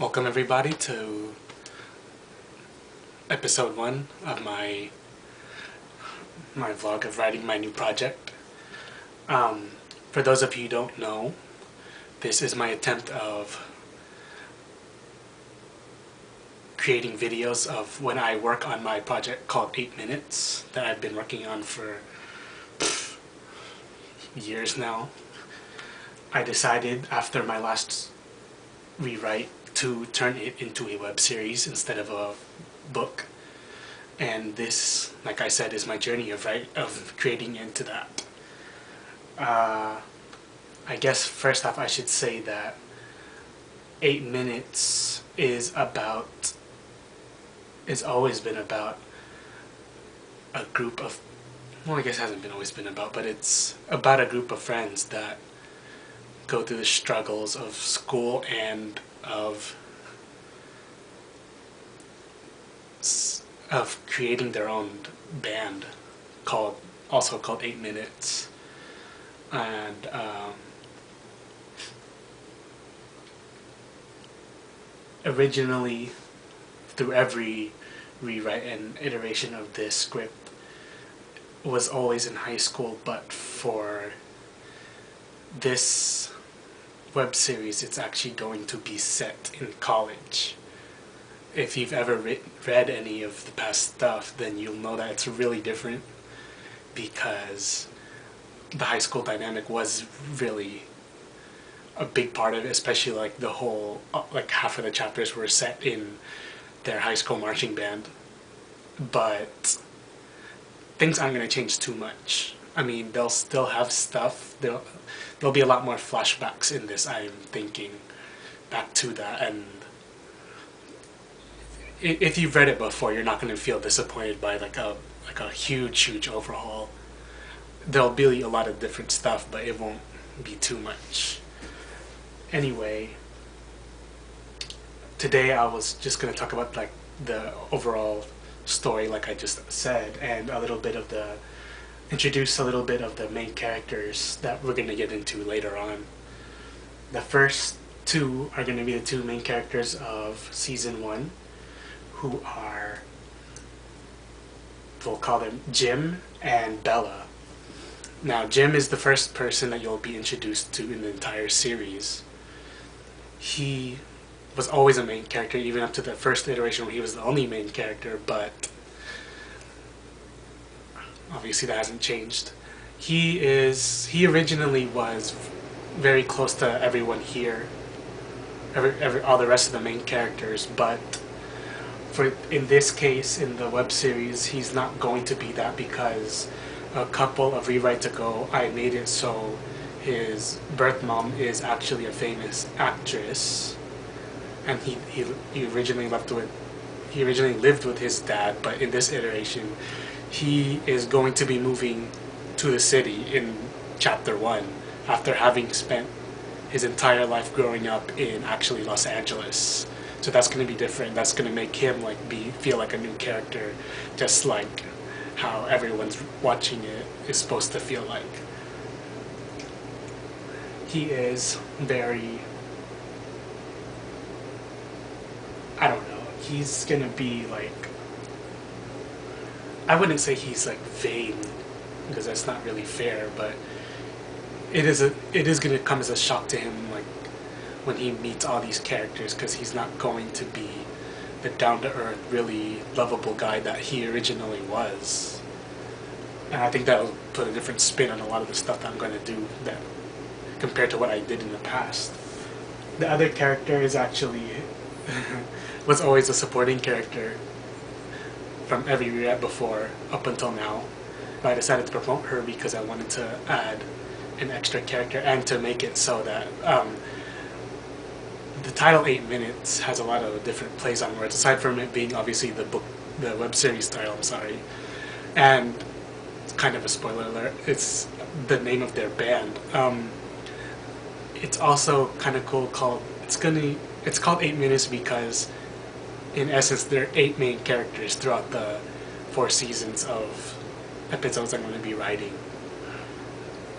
Welcome everybody to episode 1 of my vlog of writing my new project. For those of you who don't know, this is my attempt of creating videos of when I work on my project called 8 Minutes that I've been working on for years now. I decided after my last rewrite to turn it into a web series instead of a book, and this, like I said, is my journey of creating into that. I guess first off I should say that 8 Minutes is always been about a group of, well, I guess it hasn't been always been about, but it's about a group of friends that go through the struggles of school and of creating their own band also called 8 Minutes. And originally, through every rewrite and iteration of this script, was always in high school, but for this web series it's actually going to be set in college. If you've ever read any of the past stuff, then you'll know that it's really different, because the high school dynamic was really a big part of it, especially like the whole, like half of the chapters were set in their high school marching band. But things aren't going to change too much. I mean, they'll still have stuff. There'll be a lot more flashbacks in this, I'm thinking, back to that. And if you've read it before, you're not going to feel disappointed by like a huge overhaul. There'll be a lot of different stuff, but it won't be too much. Anyway, today I was just going to talk about like the overall story, like I just said, and introduce a little bit of the main characters that we're going to get into later on. The first two are going to be the two main characters of season 1, who are, we'll call them Jim and Bella. Now, Jim is the first person that you'll be introduced to in the entire series. He was always a main character, even up to the first iteration where he was the only main character, but obviously that hasn't changed. He originally was very close to everyone here, all the rest of the main characters, but in this case, in the web series, he's not going to be that, because a couple of rewrites ago I made it so his birth mom is actually a famous actress, and he originally lived with his dad, but in this iteration he is going to be moving to the city in chapter 1 after having spent his entire life growing up in actually Los Angeles. So that's going to be different. That's going to make him feel like a new character, just like how everyone's watching it is supposed to feel like. He is very, I don't know, he's going to be like, I wouldn't say he's like vain, because that's not really fair, but it is going to come as a shock to him, like when he meets all these characters, because he's not going to be the down-to-earth, really lovable guy that he originally was. And I think that will put a different spin on a lot of the stuff that I'm going to do that compared to what I did in the past. The other character is actually was always a supporting character from every rewrite before up until now, but I decided to promote her because I wanted to add an extra character and to make it so that the title 8 Minutes has a lot of different plays on words, aside from it being obviously the web series title, I'm sorry. And it's kind of a spoiler alert, it's the name of their band. It's also kind of cool, it's called 8 Minutes because in essence there are 8 main characters throughout the 4 seasons of episodes I'm going to be writing.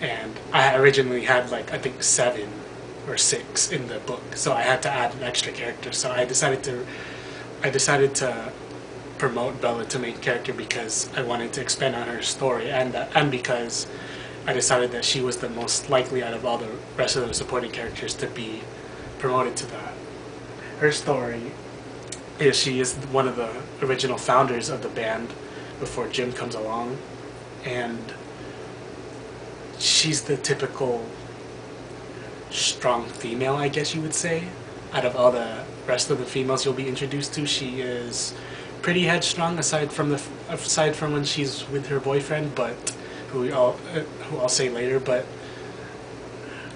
And I originally had I think 7 or 6 in the book, so I had to add an extra character. So I decided to promote Bella to main character because I wanted to expand on her story, and because I decided that she was the most likely out of all the rest of the supporting characters to be promoted to that. Her story is she is one of the original founders of the band before Jim comes along, and she's the typical strong female, I guess you would say. Out of all the rest of the females you'll be introduced to, she is pretty headstrong, aside from when she's with her boyfriend, but who I'll say later. But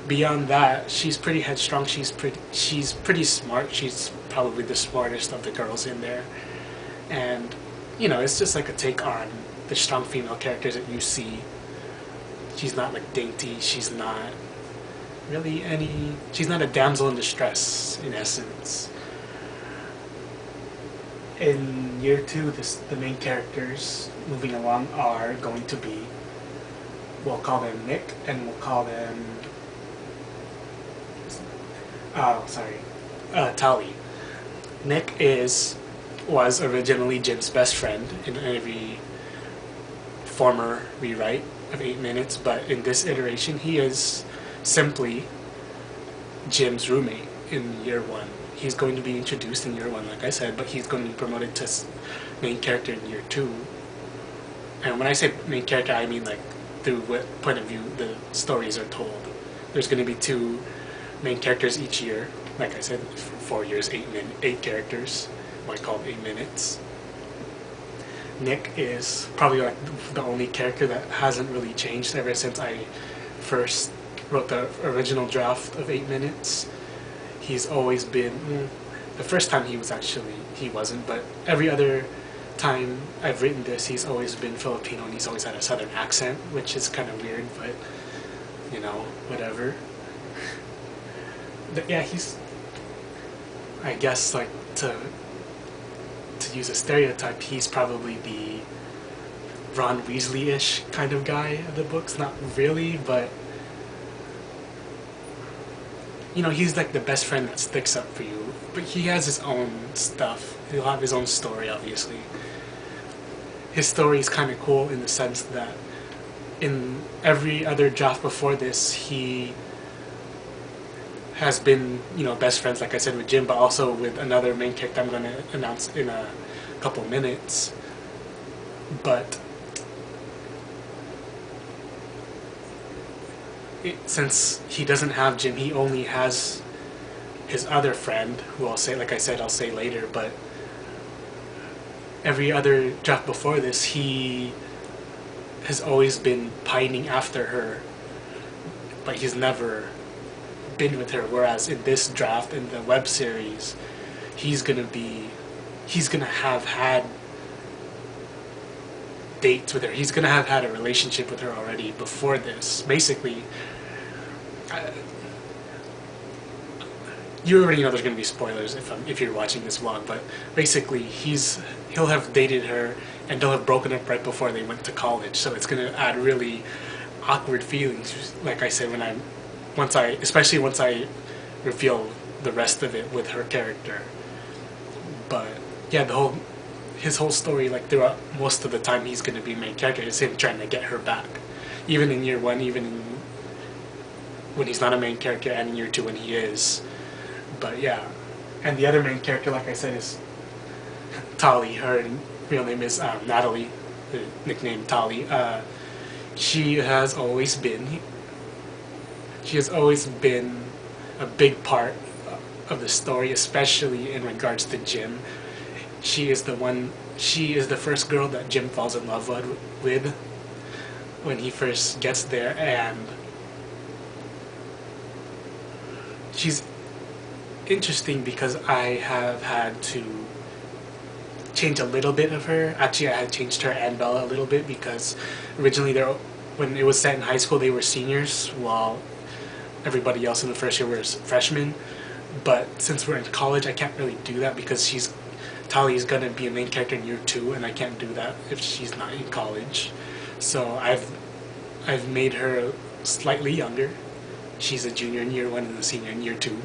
beyond that, she's pretty headstrong. She's pretty smart. She's probably the smartest of the girls in there, and it's just like a take on the strong female characters that you see. She's not like dainty. She's not she's not a damsel in distress in essence. In year 2, the main characters moving along are going to be, we'll call them Nick, and we'll call them Tali. Nick was originally Jim's best friend in every former rewrite of 8 Minutes, but in this iteration he is simply Jim's roommate in year 1. He's going to be introduced in year 1, like I said, but he's going to be promoted to main character in year 2. And when I say main character, I mean like through what point of view the stories are told. There's going to be 2 main characters each year. Like I said, for 4 years, 8 characters. Why called 8 Minutes. Nick is probably like the only character that hasn't really changed ever since I first wrote the original draft of 8 Minutes. He's always been, the first time he wasn't, but every other time I've written this, he's always been Filipino, and he's always had a southern accent, which is kind of weird, but whatever. But yeah, he's, I guess, like, to use a stereotype, he's probably the Ron Weasley-ish kind of guy of the books. Not really, but he's like the best friend that sticks up for you. But he has his own stuff. He'll have his own story, obviously. His story is kind of cool in the sense that in every other draft before this, he has been, best friends, like I said, with Jim, but also with another main character I'm going to announce in a couple minutes. But since he doesn't have Jim, he only has his other friend, who I'll say later, but every other draft before this, he has always been pining after her, but he's never been with her, whereas in this draft, in the web series, he's gonna have had dates with her. He's gonna have had a relationship with her already before this. Basically, you already know there's gonna be spoilers if you're watching this vlog, but basically he'll have dated her and they'll have broken up right before they went to college, so it's gonna add really awkward feelings, like I said, especially once I reveal the rest of it with her character. But yeah, his whole story, like throughout most of the time he's going to be main character, is him trying to get her back. Even in year 1, even when he's not a main character, and in year 2 when he is. But yeah, and the other main character, like I said, is Tali. Her real name is Natalie, nicknamed Tali. She has always been a big part of the story, especially in regards to Jim. She is the first girl that Jim falls in love with when he first gets there, and she's interesting because I have had to change a little bit of her. Actually, I had changed her and Bella a little bit because originally when it was set in high school, they were seniors, while everybody else in the first year was freshmen. But since we're in college, I can't really do that because Tali is gonna be a main character in year 2, and I can't do that if she's not in college. So I've made her slightly younger. she's a junior in year one and a senior in year two.